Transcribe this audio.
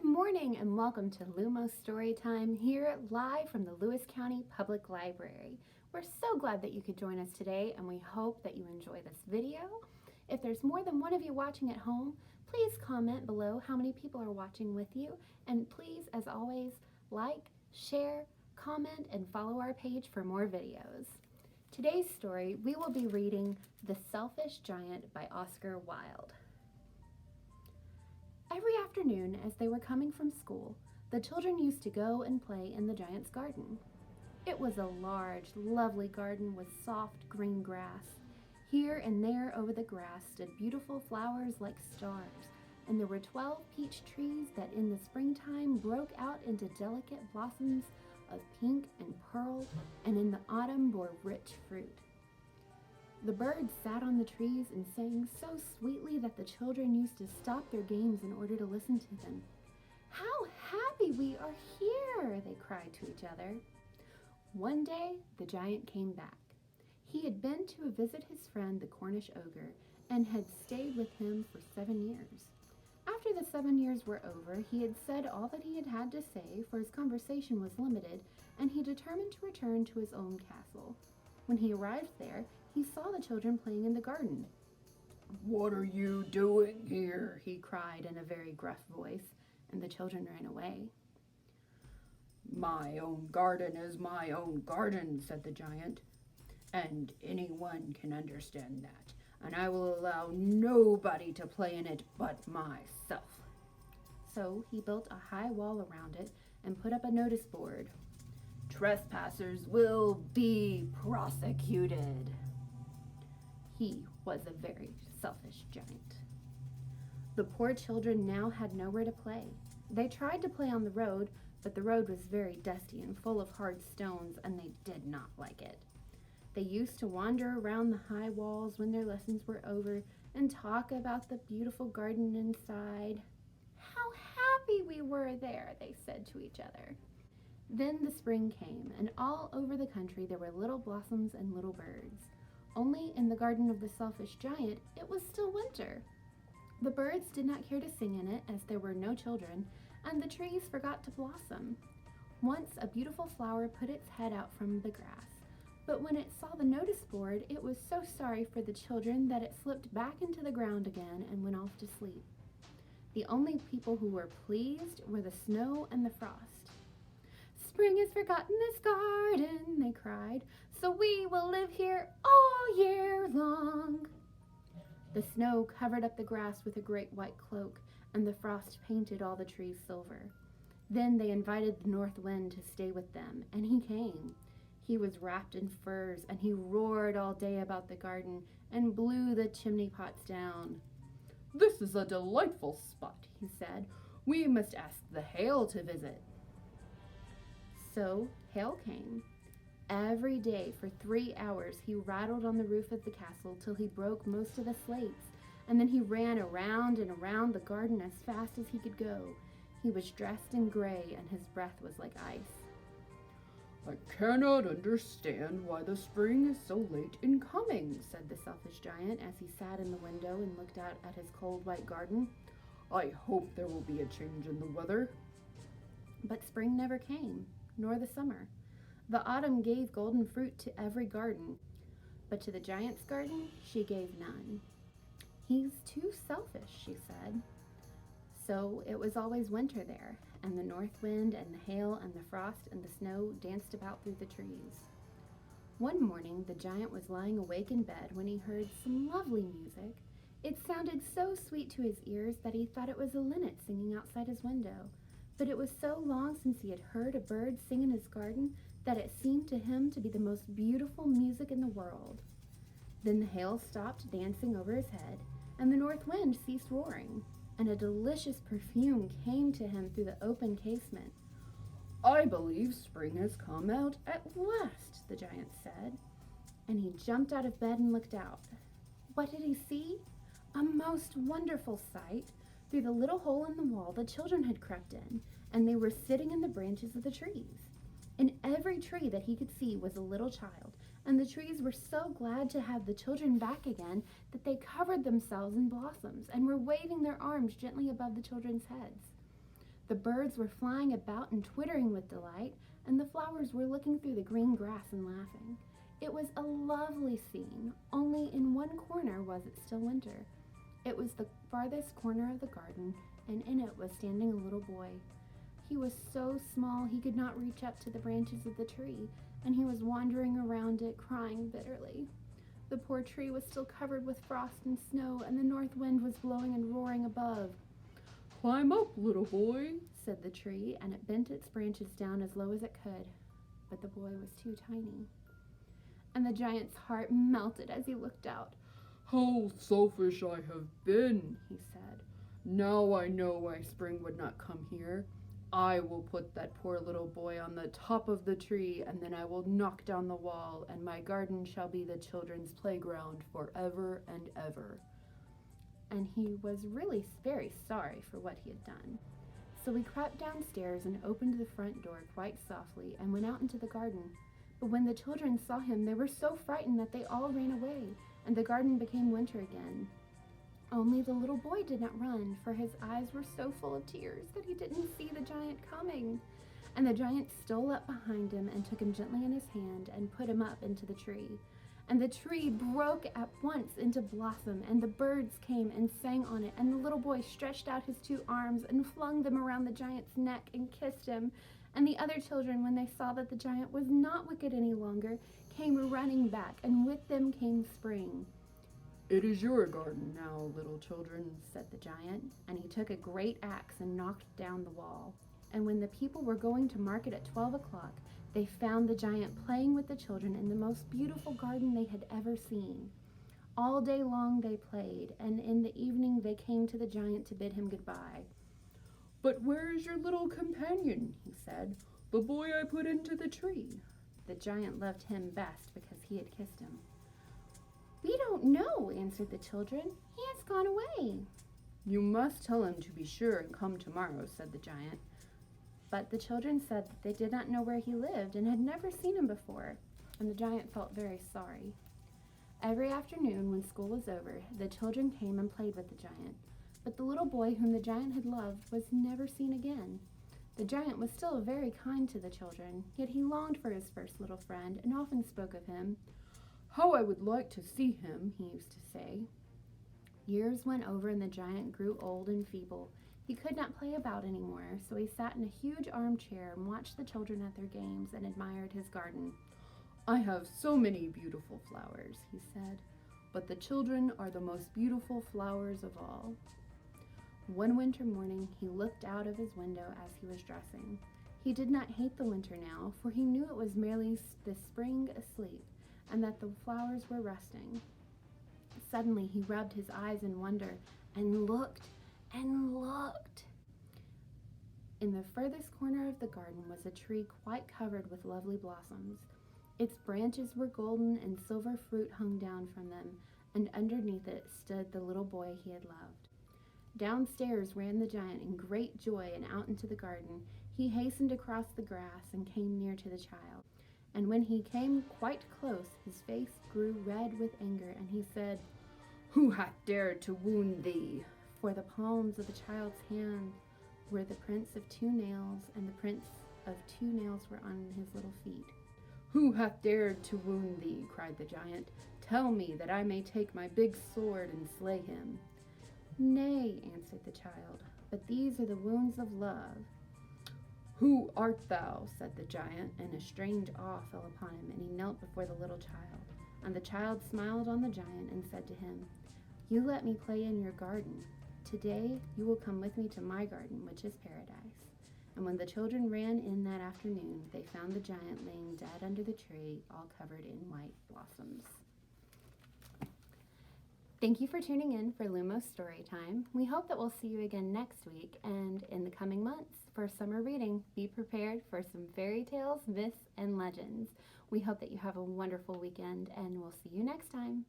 morning and welcome to Lumos Storytime here live from the Lewis County Public Library. We're so glad that you could join us today and we hope that you enjoy this video. If there's more than one of you watching at home, please comment below how many people are watching with you, and please, as always, like, share, comment, and follow our page for more videos. Today's story, we will be reading The Selfish Giant by Oscar Wilde. Every afternoon, as they were coming from school, the children used to go and play in the giant's garden. It was a large, lovely garden with soft green grass. Here and there over the grass stood beautiful flowers like stars, and there were 12 peach trees that in the springtime broke out into delicate blossoms of pink and pearl, and in the autumn bore rich fruit. The birds sat on the trees and sang so sweetly that the children used to stop their games in order to listen to them. "How happy we are here!" they cried to each other. One day, the giant came back. He had been to visit his friend the Cornish ogre and had stayed with him for 7 years. After the 7 years were over, he had said all that he had to say, for his conversation was limited, and he determined to return to his own castle. When he arrived there, he saw the children playing in the garden. "What are you doing here?" he cried in a very gruff voice, and the children ran away. "My own garden is my own garden," said the giant, "and anyone can understand that, and I will allow nobody to play in it but myself." So he built a high wall around it and put up a notice board. "Trespassers will be prosecuted." He was a very selfish giant. The poor children now had nowhere to play. They tried to play on the road, but the road was very dusty and full of hard stones, and they did not like it. They used to wander around the high walls when their lessons were over and talk about the beautiful garden inside. "How happy we were there," they said to each other. Then the spring came, and all over the country there were little blossoms and little birds. Only in the garden of the selfish giant, it was still winter. The birds did not care to sing in it, as there were no children, and the trees forgot to blossom. Once a beautiful flower put its head out from the grass, but when it saw the notice board, it was so sorry for the children that it slipped back into the ground again and went off to sleep. The only people who were pleased were the snow and the frost. "Spring has forgotten this garden," they cried, "so we will live here all year long." The snow covered up the grass with a great white cloak, and the frost painted all the trees silver. Then they invited the north wind to stay with them, and he came. He was wrapped in furs, and he roared all day about the garden and blew the chimney pots down. "This is a delightful spot," he said. "We must ask the hail to visit." So hail came. Every day for 3 hours he rattled on the roof of the castle till he broke most of the slates, and then he ran around and around the garden as fast as he could go. He was dressed in gray and his breath was like ice. "I cannot understand why the spring is so late in coming," said the selfish giant as he sat in the window and looked out at his cold white garden. "I hope there will be a change in the weather." But spring never came, nor the summer. The autumn gave golden fruit to every garden, but to the giant's garden she gave none. "He's too selfish," she said. So it was always winter there, and the north wind and the hail and the frost and the snow danced about through the trees. One morning the giant was lying awake in bed when he heard some lovely music. It sounded so sweet to his ears that he thought it was a linnet singing outside his window. But it was so long since he had heard a bird sing in his garden that it seemed to him to be the most beautiful music in the world. Then the hail stopped dancing over his head, and the north wind ceased roaring, and a delicious perfume came to him through the open casement. "I believe spring has come out at last," the giant said, and he jumped out of bed and looked out. What did he see? A most wonderful sight. Through the little hole in the wall the children had crept in, and they were sitting in the branches of the trees. In every tree that he could see was a little child, and the trees were so glad to have the children back again that they covered themselves in blossoms and were waving their arms gently above the children's heads. The birds were flying about and twittering with delight, and the flowers were looking through the green grass and laughing. It was a lovely scene, only in one corner was it still winter. It was the farthest corner of the garden, and in it was standing a little boy. He was so small he could not reach up to the branches of the tree, and he was wandering around it, crying bitterly. The poor tree was still covered with frost and snow, and the north wind was blowing and roaring above. "Climb up, little boy," said the tree, and it bent its branches down as low as it could. But the boy was too tiny. And the giant's heart melted as he looked out. "How selfish I have been," he said. "Now I know why spring would not come here. I will put that poor little boy on the top of the tree, and then I will knock down the wall, and my garden shall be the children's playground forever and ever." And he was really very sorry for what he had done. So he crept downstairs and opened the front door quite softly and went out into the garden. But when the children saw him, they were so frightened that they all ran away, and the garden became winter again. Only the little boy did not run, for his eyes were so full of tears that he didn't see the giant coming. And the giant stole up behind him and took him gently in his hand and put him up into the tree. And the tree broke at once into blossom, and the birds came and sang on it, and the little boy stretched out his 2 arms and flung them around the giant's neck and kissed him. And the other children, when they saw that the giant was not wicked any longer, came running back, and with them came spring. "It is your garden now, little children," said the giant, and he took a great axe and knocked down the wall. And when the people were going to market at 12 o'clock, they found the giant playing with the children in the most beautiful garden they had ever seen. All day long they played, and in the evening they came to the giant to bid him goodbye. "But where is your little companion?" he said. "The boy I put into the tree." The giant loved him best because he had kissed him. "We don't know," answered the children. "He has gone away." "You must tell him to be sure and come tomorrow," said the giant. But the children said that they did not know where he lived and had never seen him before, and the giant felt very sorry. Every afternoon when school was over, the children came and played with the giant, but the little boy whom the giant had loved was never seen again. The giant was still very kind to the children, yet he longed for his first little friend and often spoke of him. "How I would like to see him," he used to say. Years went over and the giant grew old and feeble. He could not play about anymore, so he sat in a huge armchair and watched the children at their games and admired his garden. "I have so many beautiful flowers," he said, "but the children are the most beautiful flowers of all." One winter morning, he looked out of his window as he was dressing. He did not hate the winter now, for he knew it was merely the spring asleep, and that the flowers were resting. Suddenly he rubbed his eyes in wonder, and looked. In the furthest corner of the garden was a tree quite covered with lovely blossoms. Its branches were golden, and silver fruit hung down from them, and underneath it stood the little boy he had loved. Downstairs ran the giant in great joy, and out into the garden. He hastened across the grass and came near to the child. And when he came quite close, his face grew red with anger, and he said, "Who hath dared to wound thee?" For the palms of the child's hand were the prints of 2 nails, and the prints of 2 nails were on his little feet. "Who hath dared to wound thee?" cried the giant. "Tell me, that I may take my big sword and slay him." "Nay," answered the child, "but these are the wounds of love." "Who art thou?" said the giant, and a strange awe fell upon him, and he knelt before the little child. And the child smiled on the giant and said to him, "You let me play in your garden. Today you will come with me to my garden, which is paradise." And when the children ran in that afternoon, they found the giant laying dead under the tree, all covered in white blossoms. Thank you for tuning in for Lumos Storytime. We hope that we'll see you again next week and in the coming months for summer reading. Be prepared for some fairy tales, myths, and legends. We hope that you have a wonderful weekend, and we'll see you next time.